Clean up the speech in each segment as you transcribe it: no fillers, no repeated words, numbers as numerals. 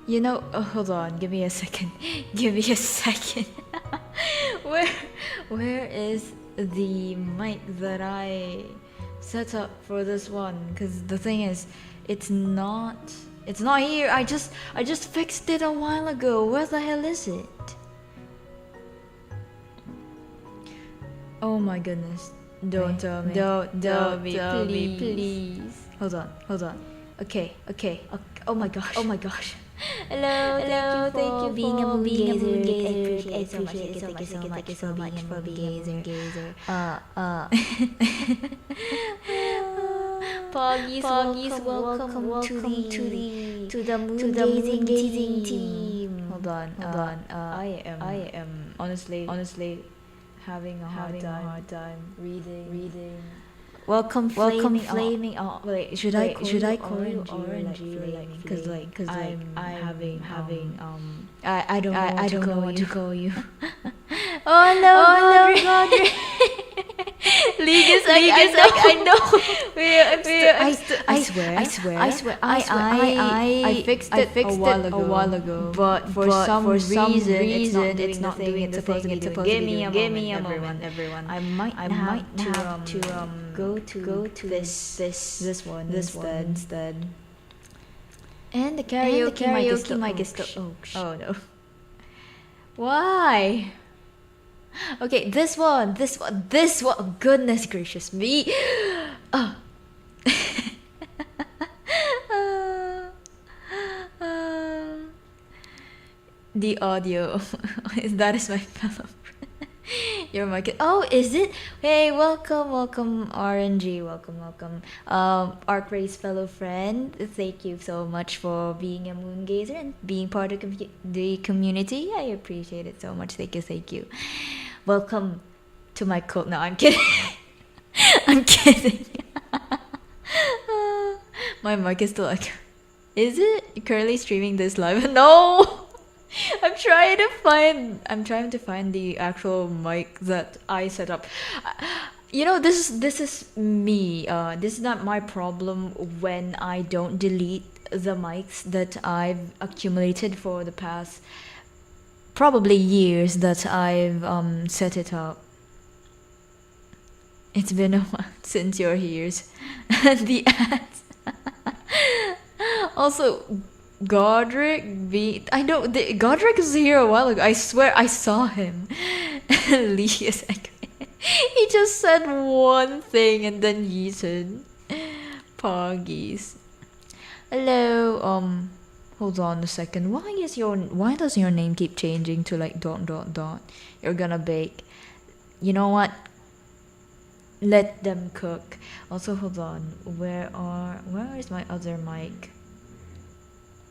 Hold on, give me a second. Give me a second. Where where is the mic that I set up for this one? Cause the thing is, it's not here. I just fixed it a while ago. Where the hell is it? Oh my goodness. Don't tell me. Don't tell me, please. Hold on. Okay. Oh my gosh. Hello, thank you for being a moon gazer. I appreciate it. Thank you so much for being a moon gazer. Poggies, welcome to the moon gazing team. Hold on. I am honestly having a hard time reading. Welcome, flaming. Oh, wait, should I call you orangey? Cause I'm having I don't know what to call you. Oh no, Godric. League I know. I swear. I fixed it a while ago. But for some reason, it's not doing it. It's supposed to be doing. Give me a moment, everyone. I might have to go to this one instead. And the karaoke mic is still. Oh no. Why? Okay, this one. Goodness gracious me. Oh. The audio. That is my fellow. Your mic. Oh, is it? Hey, welcome, RNG. Welcome. Arc Race fellow friend. Thank you so much for being a moon gazer and being part of the community. I appreciate it so much. Thank you. Welcome to my cult. No, I'm kidding. I'm kidding. My mic is still like. Is it currently streaming this live? No. I'm trying to find the actual mic that I set up. This is me. This is not my problem when I don't delete the mics that I've accumulated for the past probably years that I've set it up. It's been a while since your ears. The ads. Also, Godric Godric is here a while ago. I swear I saw him. Lee is like, he just said one thing and then yeeted. Poggies. Hello. Hold on a second. Why does your name keep changing to like ... You're gonna bake. You know what? Let them cook. Also, hold on. Where is my other mic?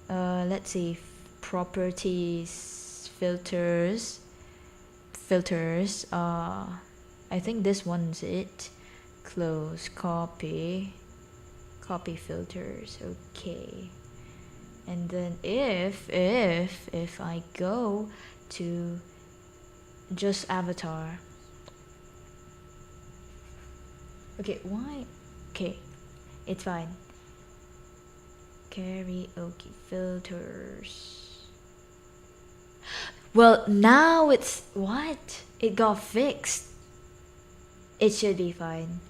Let's see. Properties, filters. I think this one's it. Close, copy filters. Okay. And then if I go to just avatar. Okay, why? Okay, it's fine. Karaoke filters. Well, now it's what? It got fixed. It should be fine.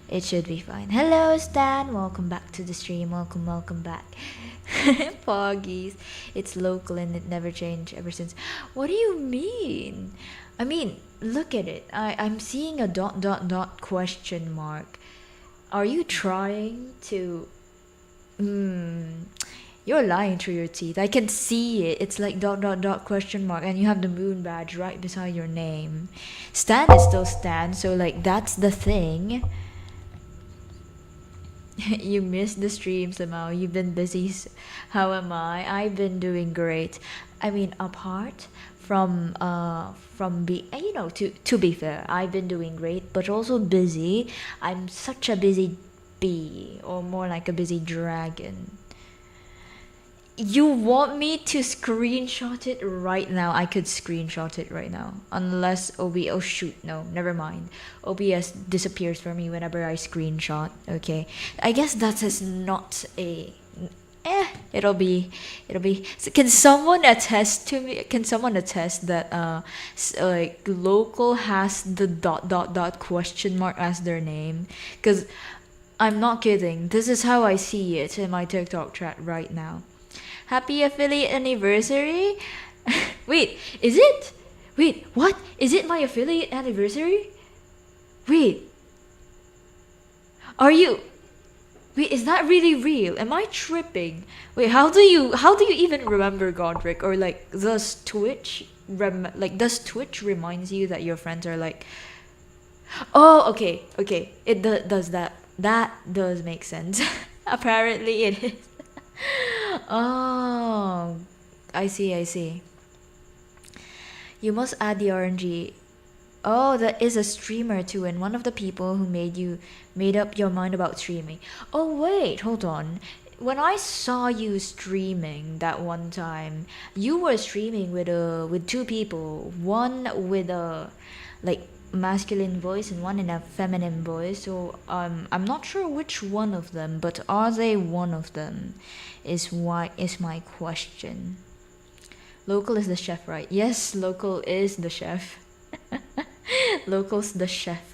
Hello, Stan. Welcome back to the stream. Welcome back. Poggies. It's local and it never changed ever since. What do you mean? I mean, look at it. I'm seeing a ... question mark. Are you trying to... You're lying through your teeth. I can see it. It's like ... question mark, and you have the moon badge right beside your name. Stan is still Stan, so like that's the thing. You missed the stream somehow. You've been busy. How am I? I've been doing great. I mean, apart from to be fair, I've been doing great, but also busy. I'm such a busy bee, or more like a busy dragon. You want me to screenshot it right now? I could screenshot it right now. Unless oh shoot, no, never mind. OBS disappears for me whenever I screenshot. Okay. I guess that is not a... it'll be. So can someone attest to me? Can someone attest that like local has the dot question mark as their name? Because I'm not kidding. This is how I see it in my TikTok chat right now. Happy affiliate anniversary. Wait, is it? Wait, what? Is it my affiliate anniversary? Wait, are you? Wait, is that really real? Am I tripping? Wait, how do you even remember Godric? Or like does Twitch reminds you that your friends are like, oh, okay, okay, it does that. That does make sense. Apparently it is. Oh, I see, I see. You must add the RNG. Oh, that is a streamer too, and one of the people who made up your mind about streaming. Oh wait, hold on. When I saw you streaming that one time, you were streaming with two people, one with a like masculine voice and one in a feminine voice. So I'm not sure which one of them, but are they one of them? Is my question. Local is the chef, right? Yes, local is the chef. Local's the chef.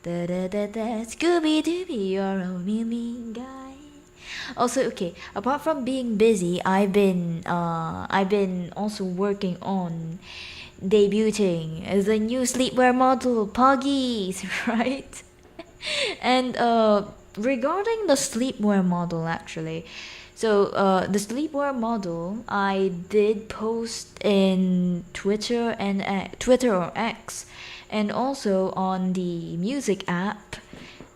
Da da da da. Scooby Dooby, you're a mean guy. Also, okay. Apart from being busy, I've been also working on debuting the new sleepwear model, Puggies, right? And regarding the sleepwear model, actually, so the sleepwear model, I did post in Twitter and Twitter or X, and also on the music app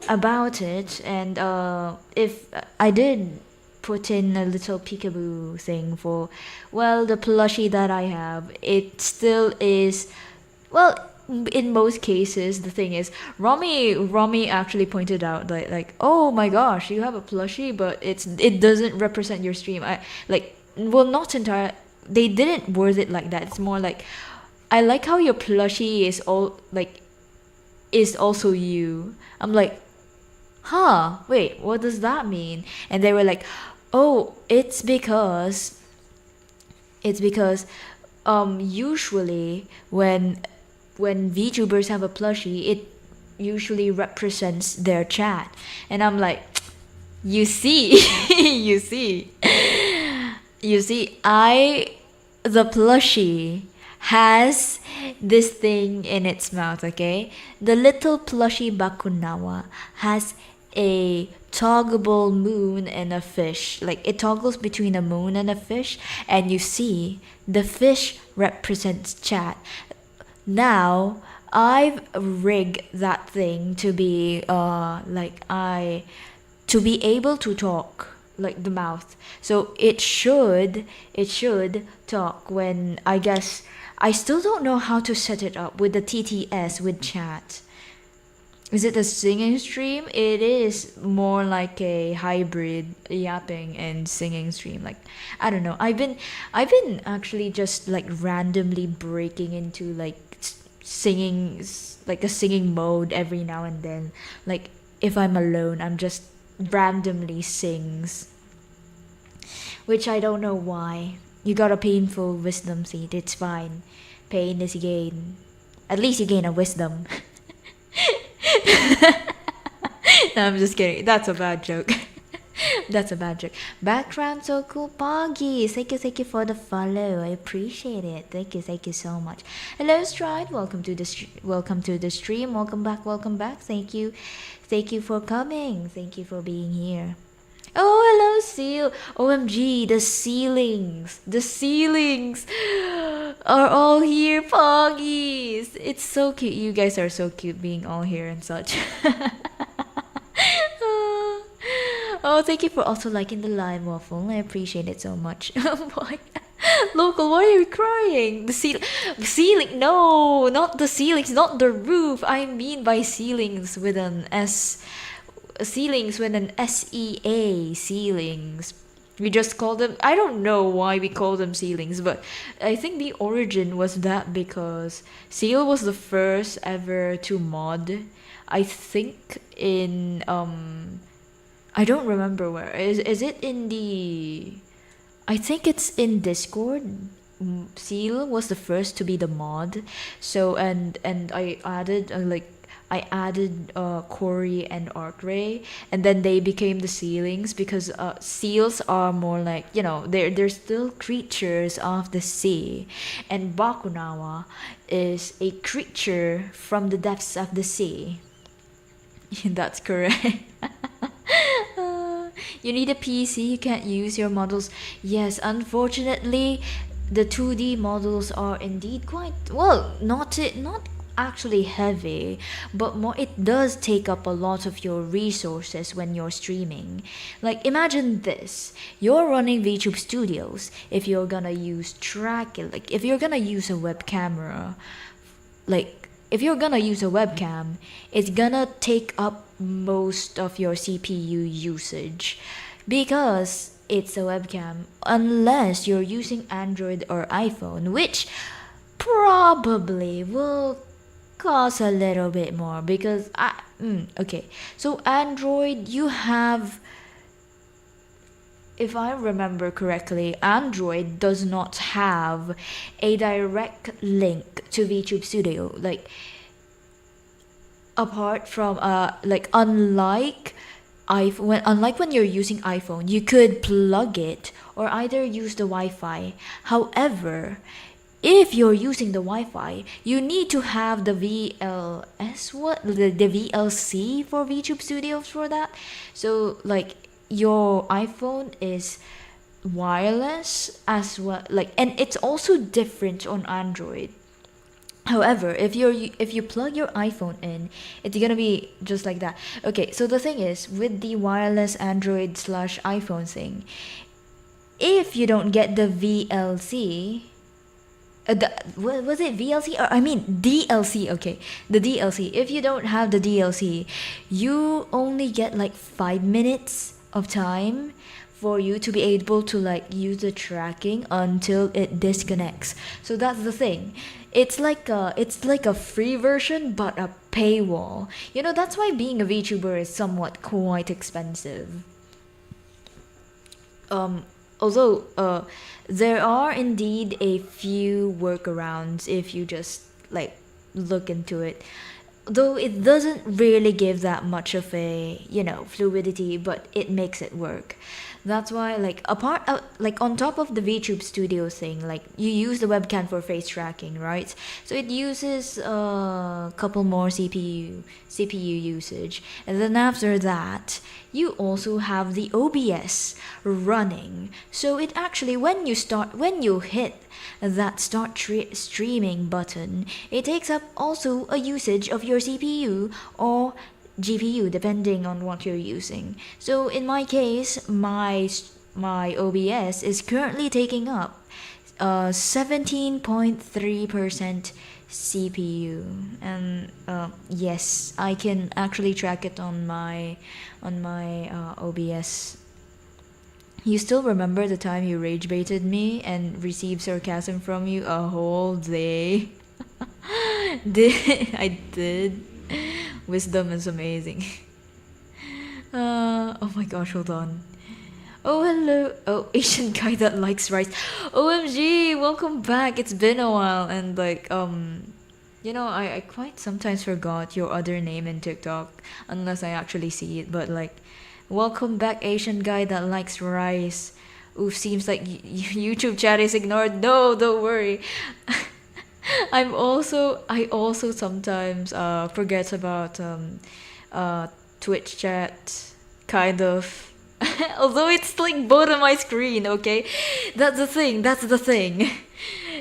about it. And if I did put in a little peekaboo thing for, well, the plushie that I have, it still is, well, in most cases the thing is, Romy actually pointed out that, like, oh my gosh, you have a plushie but it doesn't represent your stream. I like, well, not entire, they didn't word it like that. It's more like, I like how your plushie is all like, is also you. I'm like, huh, wait, what does that mean? And they were like, oh, it's because usually when VTubers have a plushie, it usually represents their chat. And I'm like, you see, you see, the plushie has this thing in its mouth, okay? The little plushie Bakunawa has a toggleable moon and a fish. Like, it toggles between a moon and a fish, and you see the fish represents chat. Now I've rigged that thing to be to be able to talk, like the mouth. So it should talk when, I guess, I still don't know how to set it up with the TTS with chat. Is it a singing stream? It is more like a hybrid yapping and singing stream. Like, I don't know. I've been actually just like randomly breaking into like singing, like a singing mode every now and then. Like, if I'm alone, I'm just randomly sings, which I don't know why. You got a painful wisdom seed. It's fine. Pain is gain. At least you gain a wisdom. No, I'm just kidding. That's a bad joke. That's a bad joke. Background so cool, Poggy. Thank you for the follow. I appreciate it. Thank you so much. Hello, Stride. Welcome to the stream. Welcome back. Thank you for coming. Thank you for being here. Oh, hello, Seal. OMG, the ceilings are all here, Poggies. It's so cute. You guys are so cute being all here and such. Oh, thank you for also liking the live, Waffle. I appreciate it so much. Oh boy. Local, why are you crying? The ceiling, no, not the ceilings, not the roof. I mean by ceilings with an S. Ceilings with an SEA, ceilings. We just call them, I don't know why we call them ceilings, but I think the origin was that because Seal was the first ever to mod. I think I don't remember where. Is it in the, I think it's in Discord. Seal was the first to be the mod. So and I added Corey and Arcray, and then they became the Sealings because seals are more like, they're still creatures of the sea, and Bakunawa is a creature from the depths of the sea. That's correct. You need a PC, you can't use your models. Yes, unfortunately, the 2D models are indeed quite, well, not actually heavy, but more, it does take up a lot of your resources when you're streaming. Like, imagine this: you're running VTube Studios. If you're gonna use like if you're gonna use a web camera, like if you're gonna use a webcam, it's gonna take up most of your CPU usage because it's a webcam, unless you're using Android or iPhone, which probably will cost a little bit more because okay, so Android, you have, if I remember correctly, Android does not have a direct link to VTube Studio. Like, apart from like, unlike when you're using iPhone, you could plug it or either use the Wi-Fi. However, if you're using the Wi-Fi, you need to have the the VLC for VTube Studios for that. So like, your iPhone is wireless as well, like, and it's also different on Android. However, if you plug your iPhone in, it's gonna be just like that. Okay, so the thing is, with the wireless Android / iPhone thing, if you don't get the VLC, was it VLC, or I mean DLC? Okay, the DLC. If you don't have the DLC, you only get like 5 minutes of time for you to be able to like use the tracking until it disconnects. So that's the thing. It's like a free version but a paywall. That's why being a VTuber is somewhat quite expensive. Although there are indeed a few workarounds if you just like look into it. Though it doesn't really give that much of a, fluidity, but it makes it work. That's why, like, like, on top of the VTube Studio thing, like, you use the webcam for face tracking, right? So it uses a couple more CPU usage, and then after that, you also have the OBS running. So it actually, when you hit that start streaming button, it takes up also a usage of your CPU or GPU, depending on what you're using. So in my case, my OBS is currently taking up 17.3% CPU, and yes, I can actually track it on my OBS. You still remember the time you rage baited me and received sarcasm from you a whole day? I did. Wisdom is amazing. Oh my gosh, hold on. Oh, hello. Oh, Asian guy that likes rice. OMG, welcome back. It's been a while, and like, I quite sometimes forgot your other name in TikTok unless I actually see it, but like, welcome back, Asian guy that likes rice. Oof, seems like YouTube chat is ignored. No, don't worry. I also sometimes forget about Twitch chat, kind of. Although it's like both on my screen, okay? That's the thing.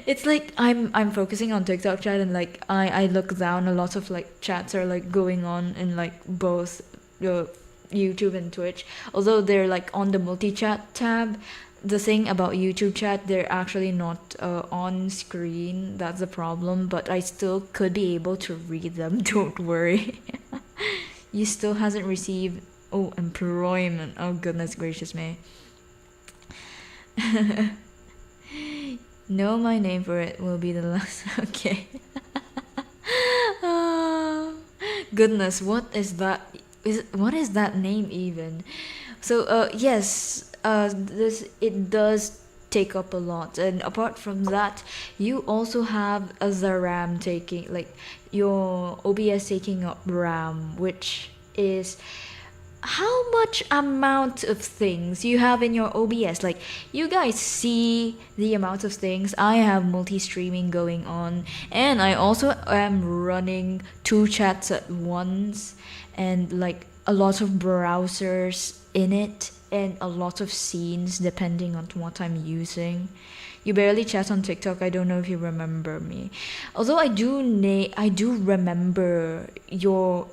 It's like I'm focusing on TikTok chat, and like I look down, a lot of like chats are like going on in like both YouTube and Twitch. Although they're like on the multi-chat tab, the thing about YouTube chat, they're actually not on screen. That's the problem, but I still could be able to read them. Don't worry. You still hasn't received employment. Oh goodness gracious me. No, my name for it will be the last. Okay. Goodness, what is that? What is that name even? Yes, this it does take up a lot, and apart from that, you also have the RAM taking, like, your OBS taking up RAM, which is how much amount of things you have in your OBS. Like, you guys see the amount of things. I have multi-streaming going on, and I also am running two chats at once, and like a lot of browsers in it, and a lot of scenes depending on what I'm using. You barely chat on TikTok. I don't know if you remember me. Although I do remember your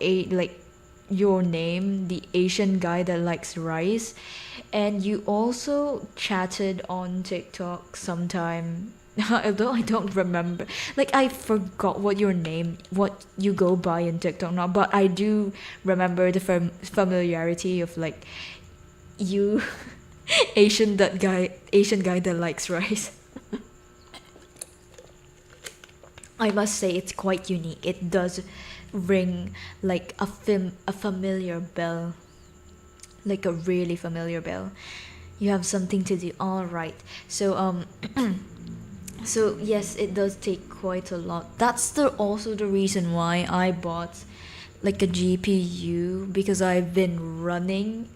name, the Asian guy that likes rice, and you also chatted on TikTok sometime. Although I don't remember, like, I forgot what your name, what you go by in TikTok now, but I do remember the familiarity of, like, you, Asian guy that likes rice. I must say it's quite unique. It does ring like a familiar bell, like a really familiar bell. You have something to do. All right. So so yes, it does take quite a lot. That's also the reason why I bought like a GPU, because I've been running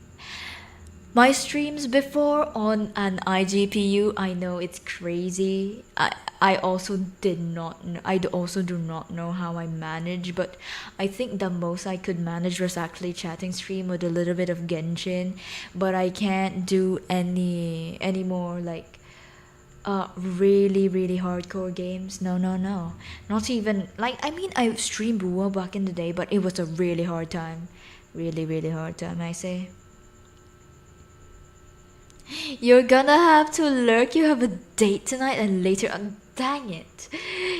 my streams before on an iGPU. I know it's crazy. I also also do not know how I manage, but I think the most I could manage was actually chatting stream with a little bit of Genshin, but I can't do any more like really hardcore games. No, no, no. Not even, like, I mean, I streamed Bua back in the day, but it was a really hard time. Really hard time, I say. You're gonna have to lurk. You have a date tonight and later on. Dang it.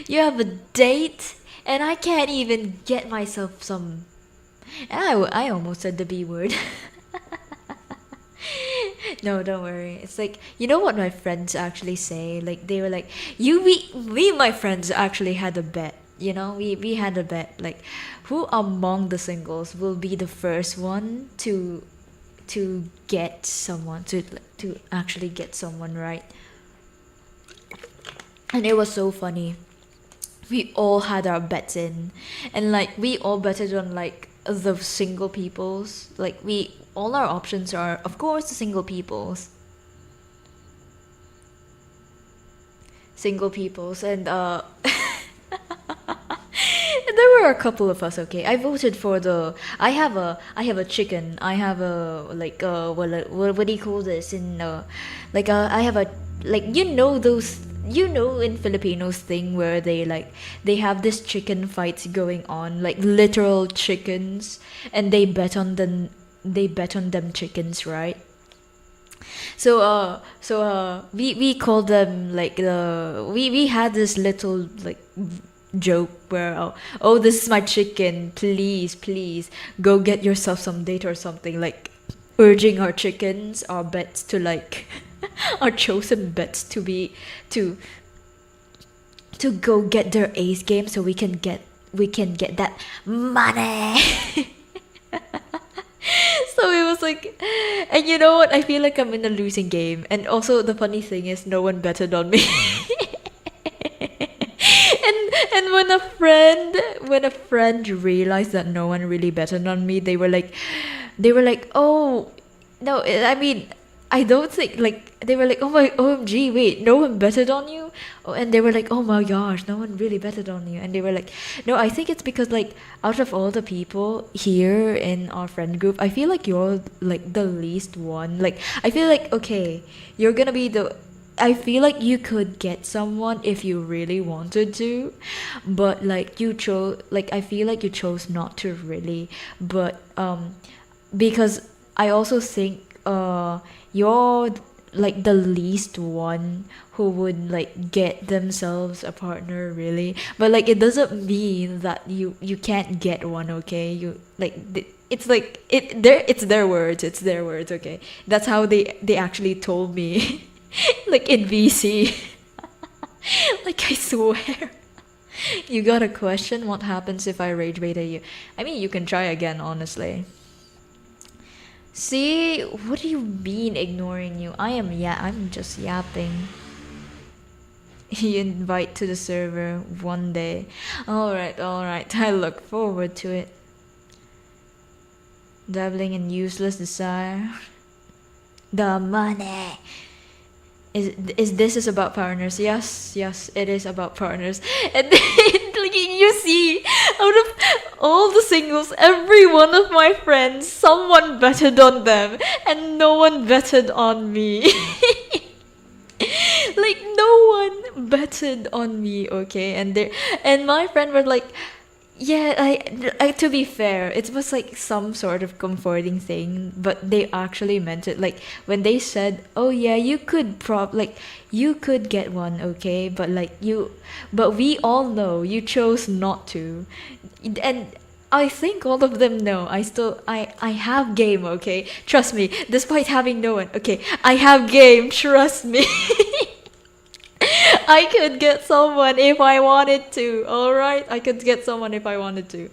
You have a date and I can't even get myself some. I almost said the B word. No, don't worry. It's like, you know what my friends actually say? Like, they were like, we my friends actually had a bet. You know, we had a bet. Like, who among the singles will be the first one to get someone, to actually get someone, right? And it was so funny. We all had our bets in, and like we all betted on like the single peoples. Like, we all our options are, of course, the single peoples, and there were a couple of us. Okay, I voted for the. I have a chicken. I have a, like, what do you call this in like, I have a, like, those, in Filipinos thing where they have this chicken fights going on, like literal chickens, and they bet on them chickens, right? We called them, like, we had this little, like, joke where, oh, this is my chicken, please go get yourself some date or something, like urging our chickens, our bets to, like, our chosen bets to be to go get their ace game so we can get that money. So it was like, and you know what, I feel like I'm in a losing game, and also the funny thing is no one betted on me. And when a friend realized that no one really betted on me, they were like, oh, no, I mean, I don't think, like, they were like, oh my, OMG, wait, no one betted on you? Oh, and they were like, oh my gosh, no one really betted on you. And they were like, no, I think it's because, like, out of all the people here in our friend group, I feel like you're, like, the least one. Like, I feel like, okay, you're gonna be I feel like you could get someone if you really wanted to, but, like, I feel like you chose not to really, but because I also think you're, like, the least one who would, like, get themselves a partner, really. But, like, it doesn't mean that you can't get one, okay? You, like, it's like it's their words, okay? That's how they actually told me. Like, in VC. Like, I swear. You got a question? What happens if I rage bait at you? I mean, you can try again, honestly. See, what do you mean ignoring you? I'm just yapping. You invite to the server one day. Alright, I look forward to it. Dabbling in useless desire. The money. Is this is about partners? Yes, it is about partners. And like you see, out of all the singles, every one of my friends, someone betted on them, and no one betted on me. Like no one betted on me, okay? And my friend were like, yeah, to be fair, it was like some sort of comforting thing, but they actually meant it. Like when they said, "Oh yeah, you could get one, okay, but we all know you chose not to," and I think all of them know. I have game, okay. Trust me. Despite having no one, okay, I have game. Trust me. I could get someone if I wanted to. Alright? I could get someone if I wanted to.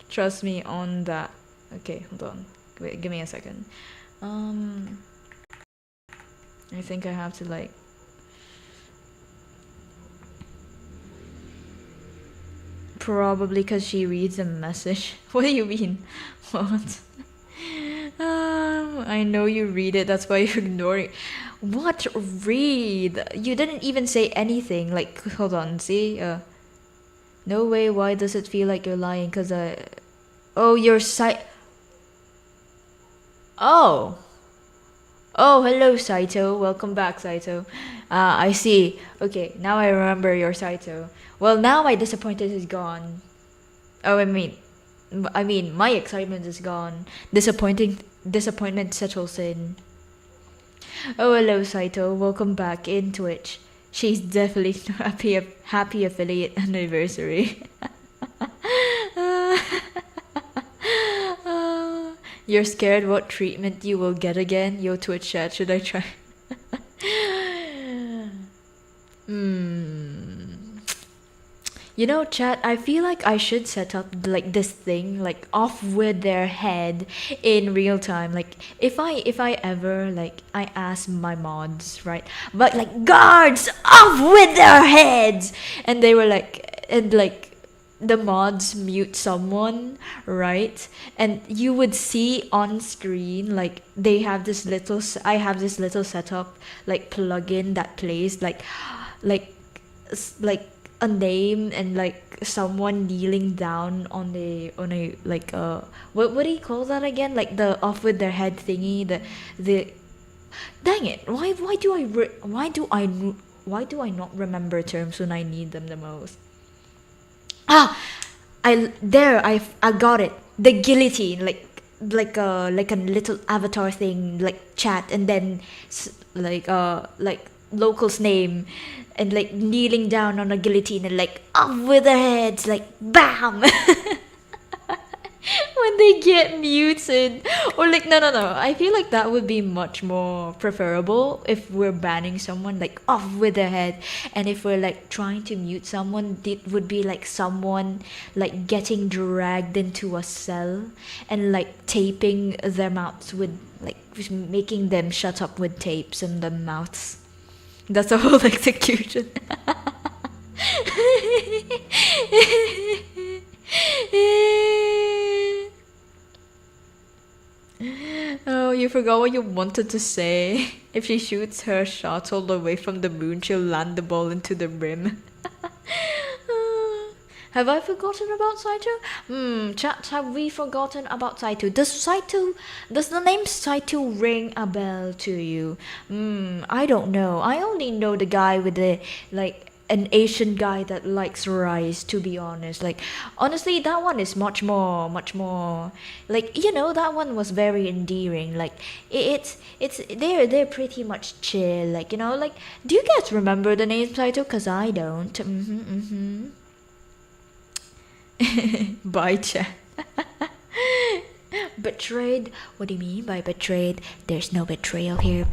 Trust me on that. Okay, hold on. Wait, give me a second. I think I have to like. Probably because she reads a message. What do you mean? What? I know you read it, that's why you're ignoring. What read? You didn't even say anything. Like, hold on, see? No way, why does it feel like you're lying? Cause oh, your site. Oh. Oh, hello, Saito. Welcome back, Saito. I see. Okay, now I remember your Saito. Well, now my disappointment is gone. Oh, I mean, my excitement is gone. Disappointment settles in. Oh, hello, Saito. Welcome back in Twitch. She's definitely happy affiliate anniversary. You're scared what treatment you will get again? Yo, Twitch chat, should I try? You know, chat, I feel like I should set up like this thing, like off with their head in real time. Like if I ever like I ask my mods, right? But like guards off with their heads, and they were like, and like the mods mute someone, right? And you would see on screen like they have this little I have this little setup like plugin that plays like like a name and like someone kneeling down on a like what do you call that again, like the off with their head thingy, the dang it, why do I not remember terms when I need them the most? Ah, I got it. The guillotine, like a little avatar thing, like chat, and then like local's name, and like kneeling down on a guillotine and like off with their heads, like bam. When they get muted, or like no, I feel like that would be much more preferable if we're banning someone like off with their head, and if we're like trying to mute someone, it would be like someone like getting dragged into a cell and like taping their mouths with like making them shut up with tapes in their mouths. That's a whole execution. Oh, you forgot what you wanted to say. If she shoots her shot all the way from the moon, she'll land the ball into the rim. Have I forgotten about Saito? Chat, have we forgotten about Saito? Does the name Saito ring a bell to you? I don't know. I only know the guy with the, like, an Asian guy that likes rice, to be honest. Like, honestly, that one is much more, like, you know, that one was very endearing. Like, they're pretty much chill. Like, you know, like, do you guys remember the name Saito? Cause I don't. Bye, chat. Betrayed? What do you mean by betrayed? There's no betrayal here.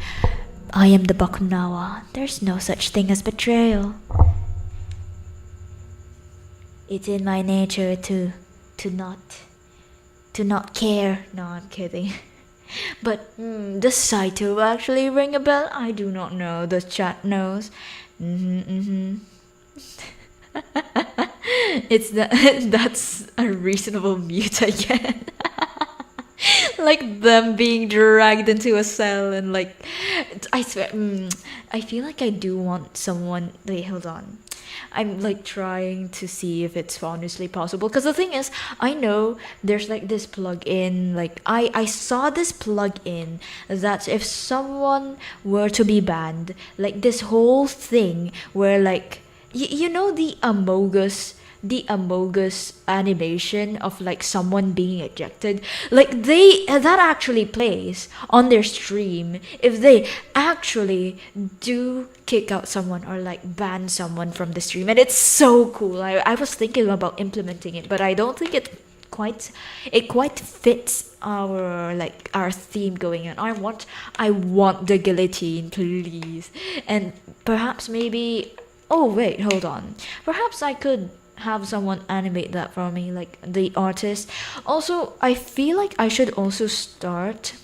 I am the Bakunawa. There's no such thing as betrayal. It's in my nature to not care. No, I'm kidding. But does Saito actually ring a bell? I do not know. The chat knows. It's that that's a reasonable mute again. Like them being dragged into a cell and like I swear I feel like I do want someone. Wait, hold on. I'm like trying to see if it's honestly possible, because the thing is, I know there's like this plug-in, like I saw this plug-in that if someone were to be banned, like this whole thing where like you know the Amogus animation of like someone being ejected, like they that actually plays on their stream if they actually do kick out someone or like ban someone from the stream. And it's so cool. I was thinking about implementing it, but I don't think it quite fits our like our theme going on. I want the guillotine, please. And perhaps maybe, oh wait, hold on, perhaps I could have someone animate that for me, like the artist. Also, I feel like I should also start.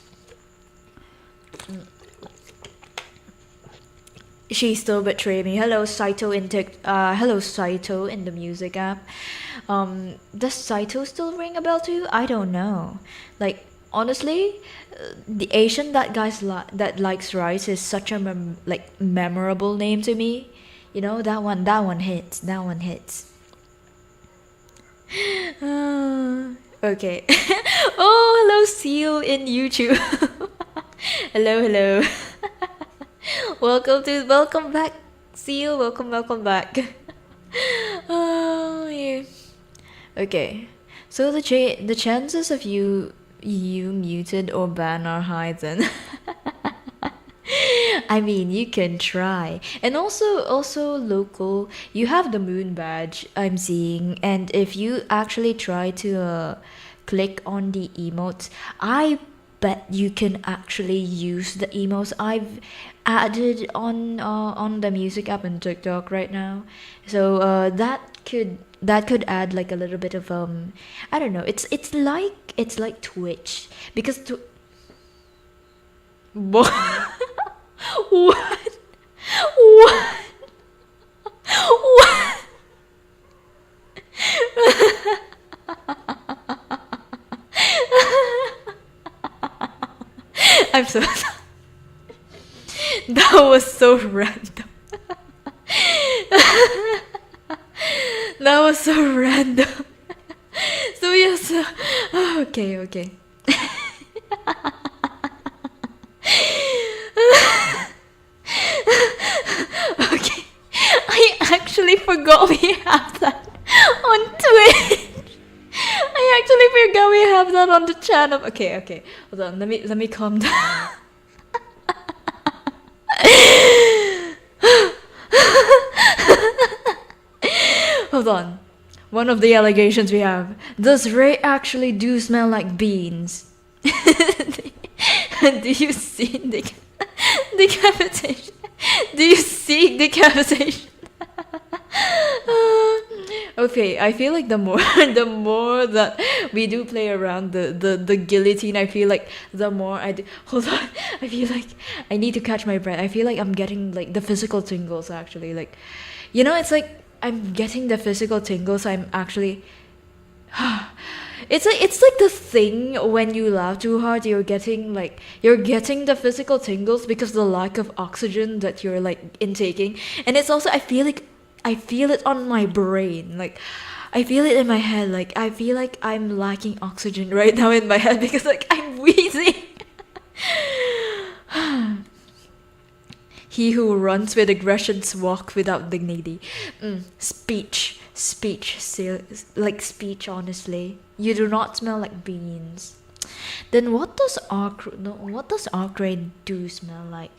She still betrayed me. Hello Saito hello Saito in the music app. Does Saito still ring a bell to you? I don't know. Like honestly, the Asian that likes rice is such a memorable name to me. You know, that one hits. That one hits. Okay. Oh, hello, Seal in YouTube. Hello, hello. Welcome back, Seal. Welcome back. Oh, yeah. Okay. So the chances of you muted or banned are high then. I mean, you can try. And also local, you have the moon badge I'm seeing, and if you actually try to click on the emotes, I bet you can actually use the emotes I've added on the music app and TikTok right now. So that could add like a little bit of I don't know. It's like Twitch, because what? What? What? What? I'm so sorry. That was so random. That was so random. So yes, okay. Okay, I actually forgot we have that on Twitch. I actually forgot we have that on the channel. Okay. Hold on. Let me calm down. Hold on. One of the allegations we have: does Ray actually do smell like beans? Do you see decapitation? Do you seek decapitation? Okay, I feel like the more the more that we do play around the guillotine, I feel like the more I do. Hold on, I feel like I need to catch my breath. I feel like I'm getting like the physical tingles actually. Like, you know, it's like I'm getting the physical tingles. I'm actually. It's like the thing when you laugh too hard, you're getting the physical tingles because the lack of oxygen that you're like intaking. And it's also, I feel it on my brain, like I feel it in my head, like I feel like I'm lacking oxygen right now in my head because like I'm wheezing. He who runs with aggressions walk without dignity. Speech, speech. Honestly, you do not smell like beans. Then what does arc rain do smell like?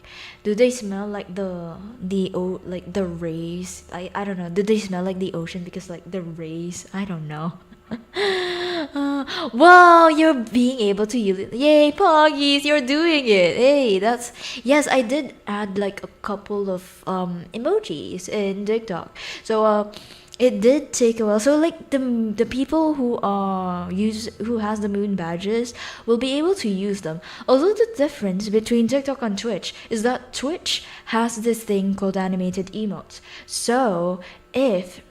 Do they smell like like the rays? I don't know. Do they smell like the ocean because like the rays? I don't know. Wow, you're being able to use it. Yay, Poggies, you're doing it. Hey, that's yes, I did add like a couple of emojis in TikTok. So It did take a while. So like the people who has the moon badges will be able to use them. Although the difference between TikTok and Twitch is that Twitch has this thing called animated emotes. So if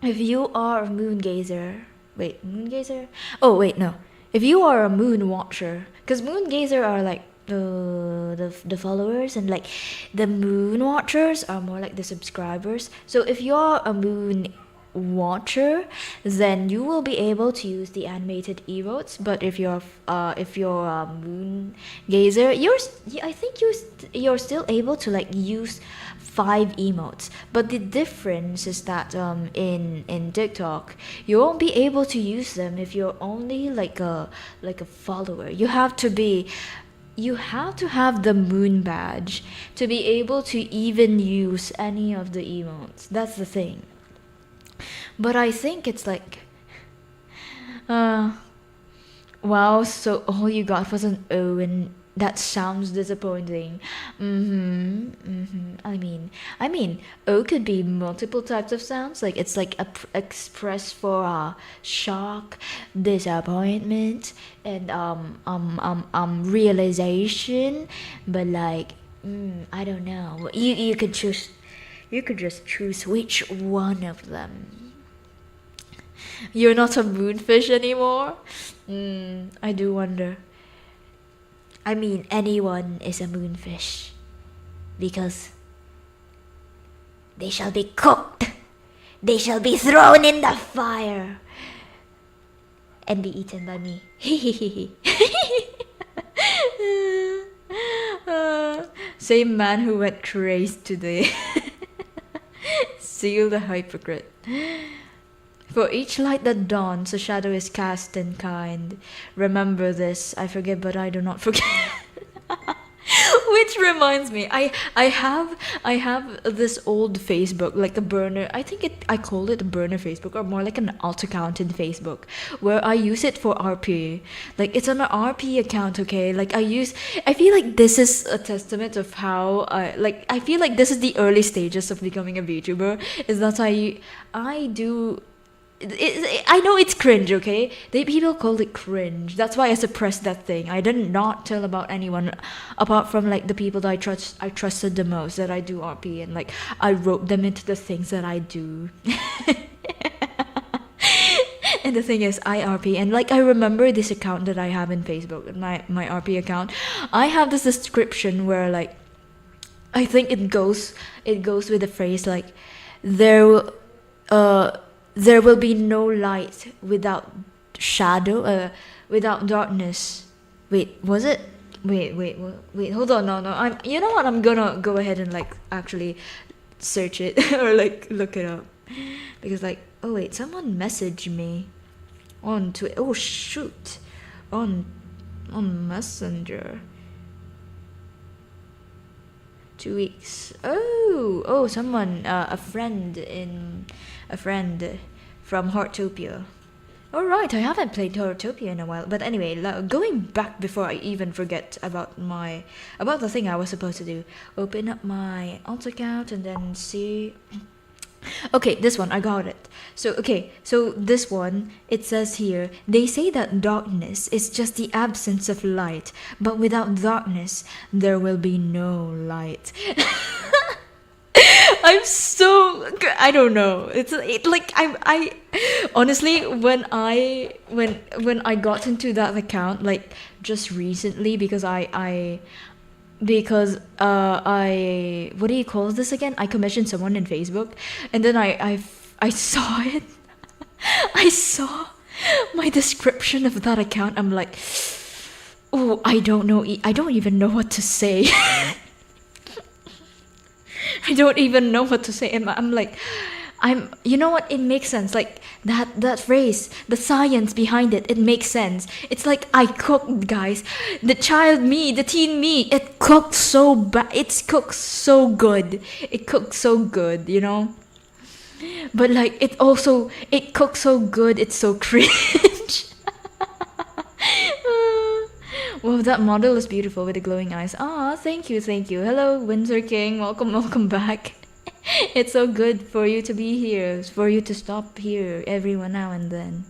you are a moon gazer, wait, moon gazer? Oh wait, no. If you are a moon watcher, because moon gazer are like the followers, and like the moon watchers are more like the subscribers. So if you're a moon watcher, then you will be able to use the animated emotes. But if you're a moon gazer, I think you're still able to like use 5 emotes. But the difference is that in TikTok you won't be able to use them if you're only like a follower. You have to have the moon badge to be able to even use any of the emotes. That's the thing. But I think it's like, uh, wow, so all you got was an O, and that sounds disappointing. I mean, O could be multiple types of sounds. Like it's like express for shock, disappointment, and realization. But like, I don't know. You could just choose which one of them. You're not a moonfish anymore? I do wonder. I mean, anyone is a moonfish. Because they shall be cooked. They shall be thrown in the fire. And be eaten by me. Same man who went crazy today. Seal the hypocrite. For each light that dawns, a shadow is cast in kind. Remember this. I forget, but I do not forget. Which reminds me, I have this old Facebook, like a burner. I call it a burner Facebook, or more like an alt account in Facebook, where I use it for RP. Like it's an RP account, okay? Like I feel like this is a testament of how I feel like this is the early stages of becoming a VTuber. Is that I do. I know it's cringe, okay? People call it cringe. That's why I suppressed that thing. I did not tell about anyone apart from like the people that I trusted the most, that I do RP, and like I wrote them into the things that I do. And the thing is, I RP, and like I remember this account that I have in Facebook, my RP account. I have this description where like I think it goes with the phrase like there there will be no light without shadow, without darkness. Wait, was it? Wait, hold on, no, you know what? I'm gonna go ahead and like actually search it or like look it up, because like, oh wait, someone messaged me on Twitter. Oh shoot, on Messenger. 2 weeks. Someone, a friend from Heartopia. Alright, I haven't played Heartopia in a while. But anyway, going back before I even forget about the thing I was supposed to do. Open up my alt account and then see. Okay, this one, I got it. So this one, it says here, they say that darkness is just the absence of light, but without darkness, there will be no light. I don't know. Like I honestly, when I got into that account like just recently, because I what do you call this again? I commissioned someone in Facebook, and then I saw it. I saw my description of that account. I'm like, oh, I don't know. I don't even know what to say. I don't even know what to say. And I'm like, you know what? It makes sense. Like that phrase, the science behind it, it makes sense. It's like I cooked, guys. The child me, the teen me, it cooked so bad. It's cooked so good. It cooked so good, you know? But like it cooks so good, it's so cringe. Well, that model is beautiful with the glowing eyes. Ah, thank you. Hello, Windsor King. Welcome back. It's so good for you to be here, for you to stop here every one now and then.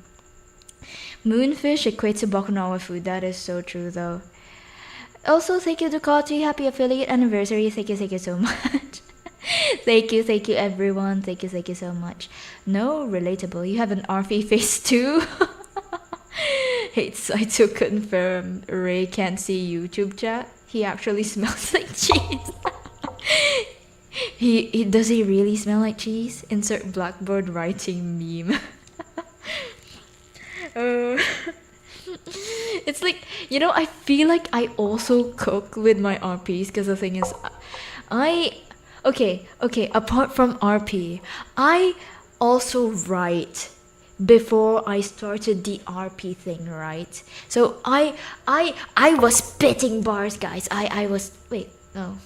Moonfish equates to Bakunawa food. That is so true, though. Also, thank you, Ducati. Happy affiliate anniversary. Thank you so much. Thank you, everyone. Thank you so much. No, relatable. You have an RP face too. Hates I to confirm. Ray can't see YouTube chat. He actually smells like cheese. He does he really smell like cheese? Insert blackboard writing meme. uh, it's like, I feel like I also cook with my RPs, because the thing is, I okay, apart from RP, I also write before I started the RP thing, right? So I was spitting bars, guys. I was wait, no.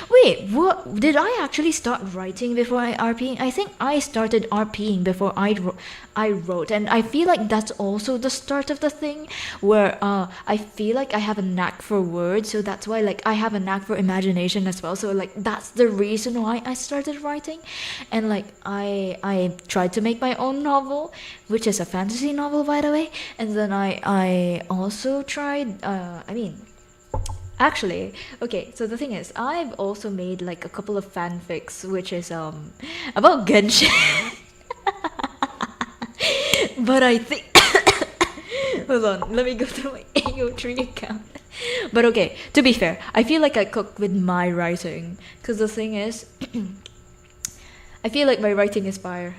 Wait, what? Did I actually start writing before I RPing? I think I started RPing before I wrote, and I feel like that's also the start of the thing, where I feel like I have a knack for words, so that's why like I have a knack for imagination as well. So like that's the reason why I started writing, and like I tried to make my own novel, which is a fantasy novel, by the way, and then I also tried. Actually, okay, so the thing is, I've also made like a couple of fanfics, which is about Genshin. But I think hold on, let me go to my AO3 account. But okay, to be fair, I feel like I cook with my writing, because the thing is, I feel like my writing is fire.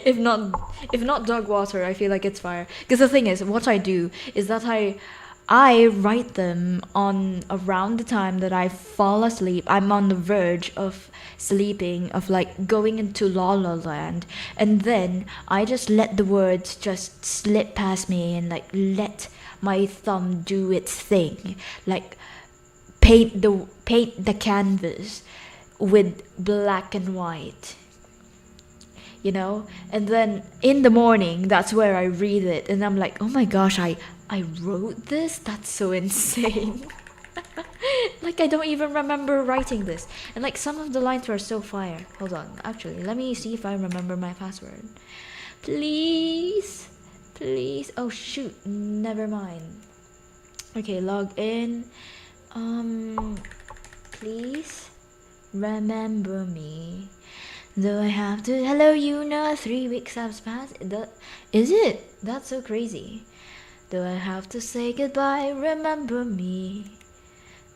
if not dog water, I feel like it's fire. Because the thing is, what I do is that I write them on around the time that I fall asleep. I'm on the verge of sleeping, of like going into La La Land, and then I just let the words just slip past me and like let my thumb do its thing, like paint the canvas with black and white. And then in the morning, that's where I read it, and I'm like, oh my gosh, I wrote this? That's so insane. Like, I don't even remember writing this. And like, some of the lines were so fire. Hold on, actually, let me see if I remember my password. Please. Oh shoot, never mind. Okay, log in. Please remember me. Do I have to? Hello, Yuna. 3 weeks have passed. Is it? That's so crazy. Do I have to say goodbye? Remember me.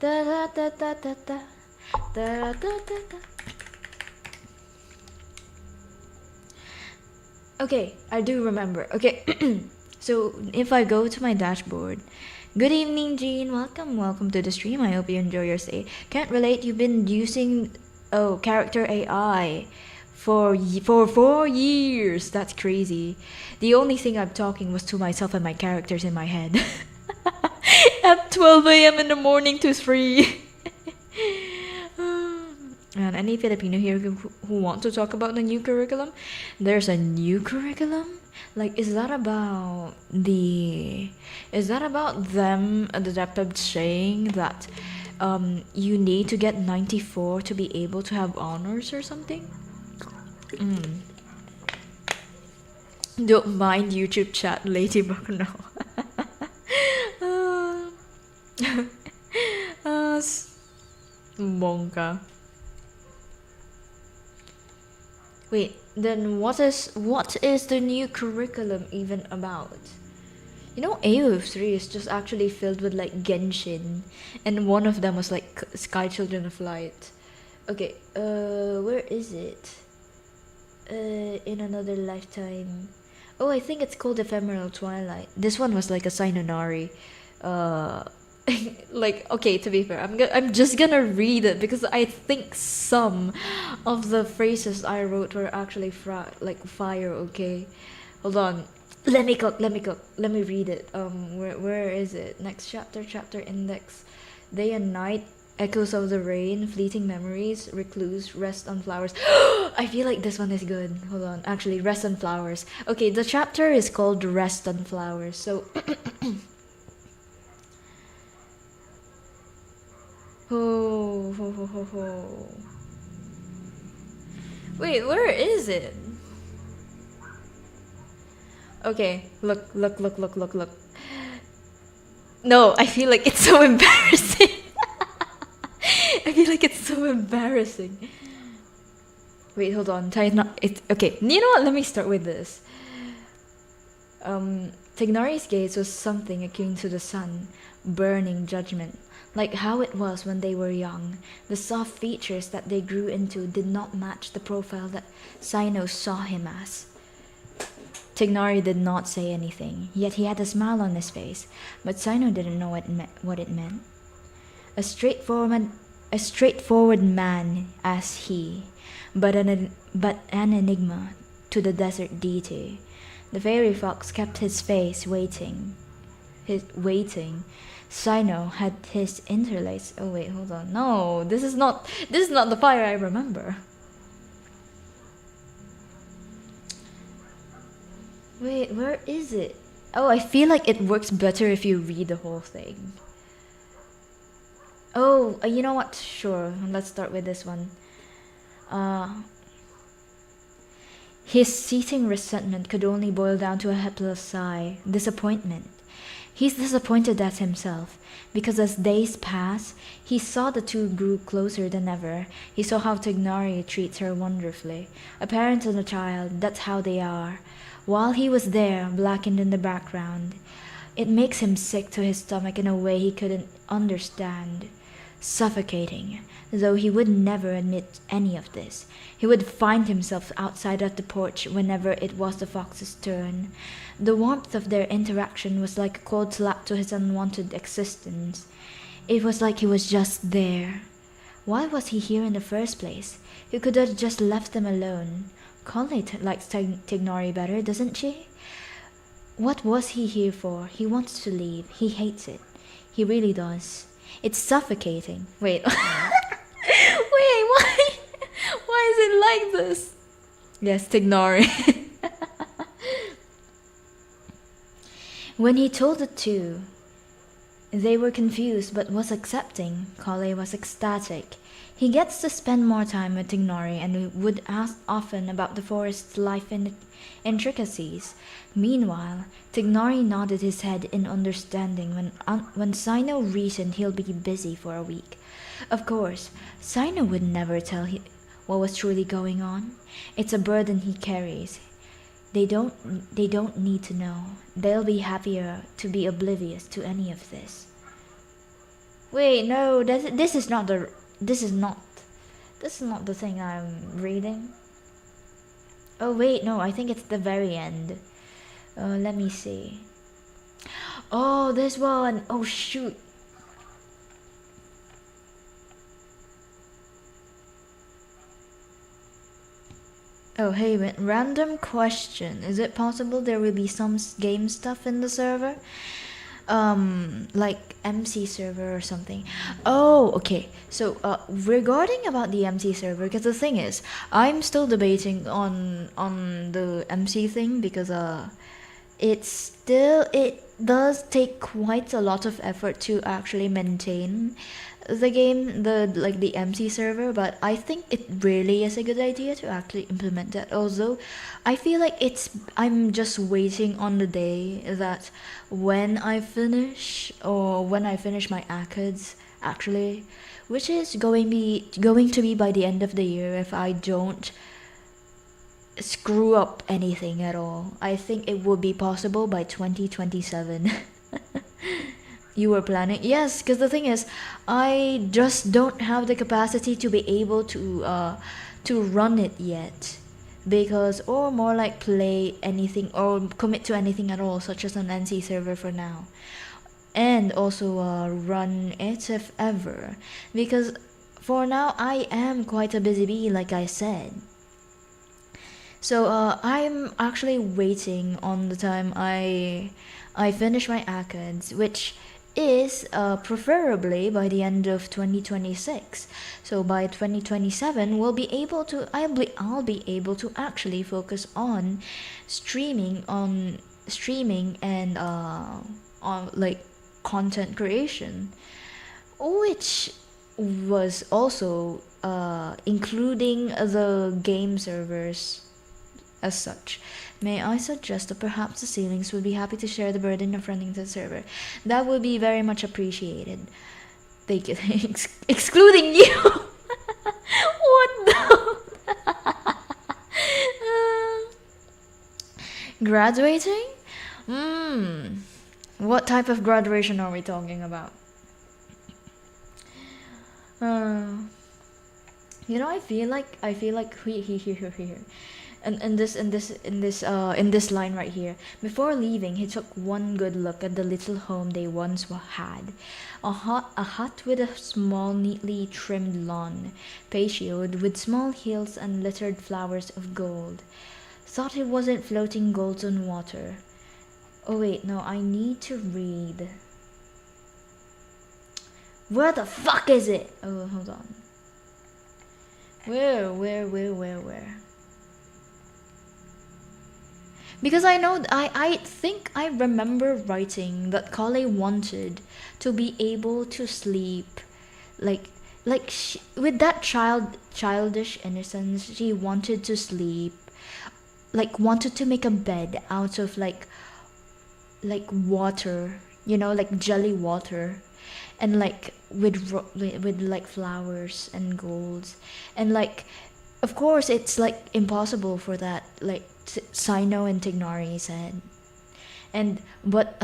Da da da da da da. Da da da da. Okay, I do remember. Okay, so if I go to my dashboard. Good evening, Jean. Welcome to the stream. I hope you enjoy your stay. Can't relate. You've been using character AI for 4 years. That's crazy. The only thing I'm talking was to myself and my characters in my head. At 12 a.m. in the morning to 3. And any Filipino here who want to talk about the new curriculum? There's a new curriculum? Like, is that about them, the DepEd saying that you need to get 94 to be able to have honors or something? Don't mind YouTube chat, Ladybug, no. Monka. Wait, then what is the new curriculum even about? AO3 is just actually filled with like Genshin, and one of them was like Sky Children of Light. Okay, where is it? In another lifetime. Oh, I think it's called Ephemeral Twilight. This one was like a Sayonari. Like, okay, to be fair, I'm just gonna read it because I think some of the phrases I wrote were actually fire. Okay, hold on. Let me cook. Let me read it. Where is it? Next chapter index. Day and night, echoes of the rain, fleeting memories, recluse, rest on flowers. I feel like this one is good. Hold on. Actually, rest on flowers. Okay, the chapter is called Rest on Flowers. So ho ho ho ho ho. Wait, where is it? Okay, look. No, I feel like it's so embarrassing. I feel like it's so embarrassing. Wait, hold on. It's okay. You know what? Let me start with this. Tignari's gaze was something akin to the sun, burning judgment, like how it was when they were young. The soft features that they grew into did not match the profile that Sino saw him as. Tignari did not say anything, yet he had a smile on his face, but Sino didn't know what it meant. A straightforward, a straightforward man as he, but an enigma to the desert deity. The fairy fox kept his face waiting. Sino had his interlaced. Oh wait, hold on. No, this is not the fire I remember. Wait, where is it? Oh, I feel like it works better if you read the whole thing. Oh, you know what? Sure, let's start with this one. His seething resentment could only boil down to a helpless sigh, disappointment. He's disappointed at himself, because as days pass, he saw the two grew closer than ever. He saw how Tignari treats her wonderfully. A parent and a child, that's how they are. While he was there, blackened in the background, it makes him sick to his stomach in a way he couldn't understand. Suffocating, though he would never admit any of this. He would find himself outside of the porch whenever it was the fox's turn. The warmth of their interaction was like a cold slap to his unwanted existence. It was like he was just there. Why was he here in the first place? He could have just left them alone. Conley likes Tignari better, doesn't she? What was he here for? He wants to leave. He hates it. He really does. It's suffocating. Wait. Wait, why? Why is it like this? Yes, Tignari. When he told the two, they were confused but was accepting. Kale was ecstatic. He gets to spend more time with Tignari and would ask often about the forest's life and intricacies. Meanwhile, Tignari nodded his head in understanding when Sino reasoned he'll be busy for a week. Of course, Sino would never tell what was truly going on. It's a burden he carries. They don't need to know. They'll be happier to be oblivious to any of this. Wait, no, this is not the thing I'm reading. Oh wait, no, I think it's the very end. Let me see. Oh, this one. Oh shoot. Oh hey, random question. Is it possible there will be some game stuff in the server? Like MC server or something. Oh, okay. So regarding about the MC server, because the thing is, I'm still debating on the MC thing, because it does take quite a lot of effort to actually maintain the game, the MC server, but I think it really is a good idea to actually implement that. Also, I feel like I'm just waiting on the day that when I finish my ACADS actually, which is going to be by the end of the year if I don't screw up anything at all. I think it would be possible by 2027. You were planning? Yes, because the thing is, I just don't have the capacity to be able to run it yet. Because, or more like play anything or commit to anything at all, such as an NC server for now. And also run it if ever. Because for now, I am quite a busy bee, like I said. So I'm actually waiting on the time I finish my ACADS, which is preferably by the end of 2026. So by 2027 I'll be able to actually focus on streaming and on like content creation, which was also including the game servers as such. May I suggest that perhaps the ceilings would be happy to share the burden of running the server? That would be very much appreciated. Thank you. Excluding you. What the? Graduating? What type of graduation are we talking about? I feel like here. And in this line right here. Before leaving, he took one good look at the little home they once had. A hut with a small, neatly trimmed lawn, patioed with small hills and littered flowers of gold. Thought it wasn't floating golds on water. Oh wait, no, I need to read. Where the fuck is it? Oh, hold on. Where? Because I think I remember writing that Kale wanted to be able to sleep, with that childish innocence. She wanted to sleep, wanted to make a bed out of like water, like jelly water, and with like flowers and golds, and of course it's impossible for that, Sino and Tignari said. But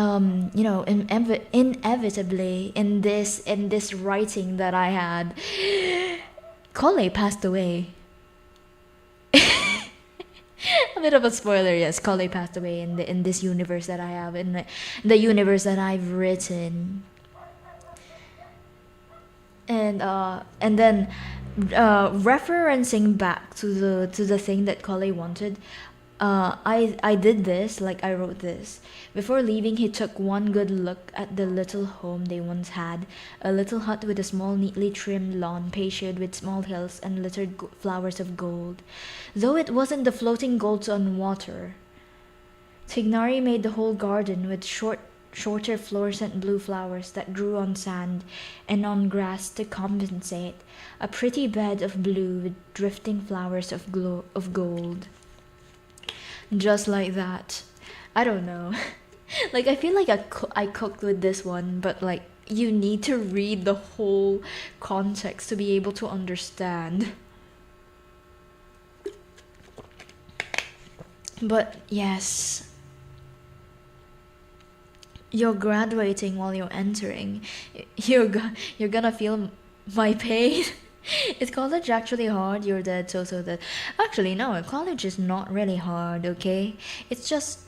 inevitably in this writing that I had, Kole passed away. A bit of a spoiler, yes. Kole passed away in this universe that I have, in the universe that I've written. And then referencing back to the thing that Kole wanted, I did this, I wrote this. Before leaving, he took one good look at the little home they once had, a little hut with a small, neatly trimmed lawn, patioed with small hills and littered flowers of gold. Though it wasn't the floating golds on water. Tignari made the whole garden with shorter fluorescent blue flowers that grew on sand and on grass to compensate, a pretty bed of blue with drifting flowers of gold. Just like that. I don't know. I feel like I cooked with this one, but you need to read the whole context to be able to understand. But yes, you're graduating while you're entering. You're gonna feel my pain. Is college actually hard? You're dead, so dead. Actually, no, college is not really hard, okay? It's just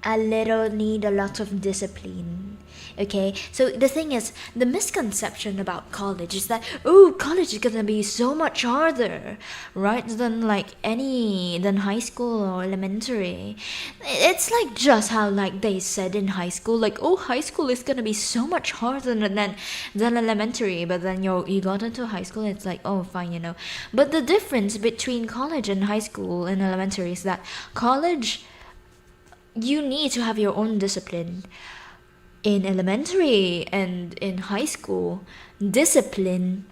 need a lot of discipline. Okay, so the thing is, the misconception about college is that, college is gonna be so much harder, right, than than high school or elementary. It's just how they said in high school, high school is gonna be so much harder than elementary, but then you got into high school, it's fine. But the difference between college and high school and elementary is that college, you need to have your own discipline. In elementary and in high school, discipline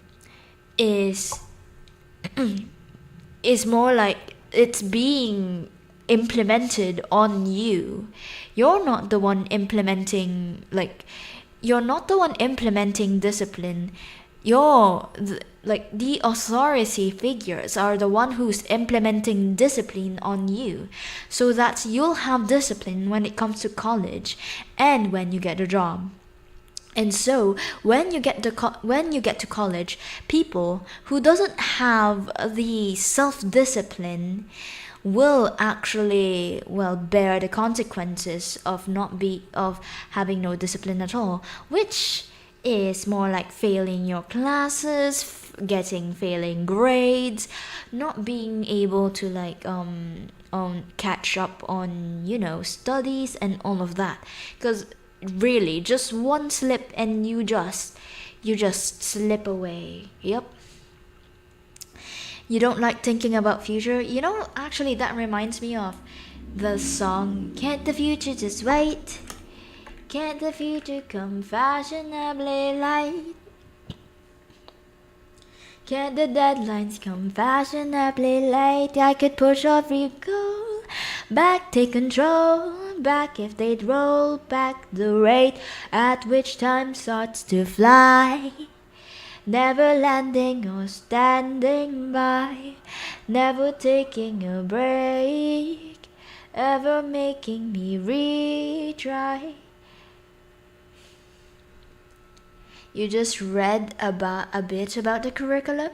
is more it's being implemented on you. You're not the one implementing discipline. The authority figures are the one who's implementing discipline on you, so that you'll have discipline when it comes to college and when you get a job. And so when you get to college, people who doesn't have the self-discipline will actually bear the consequences of having no discipline at all, which is more like failing your classes, failing grades, not being able to catch up on studies and all of that. Because really, just one slip and you just slip away. Yep. You don't like thinking about future. Actually, that reminds me of the song "Can't the Future Just Wait? Can't the future come fashionably light? Can the deadlines come fashionably late? I could push off recall. Back, take control. Back if they'd roll back the rate at which time starts to fly. Never landing or standing by. Never taking a break. Ever making me retry. You just read about a bit about the curriculum.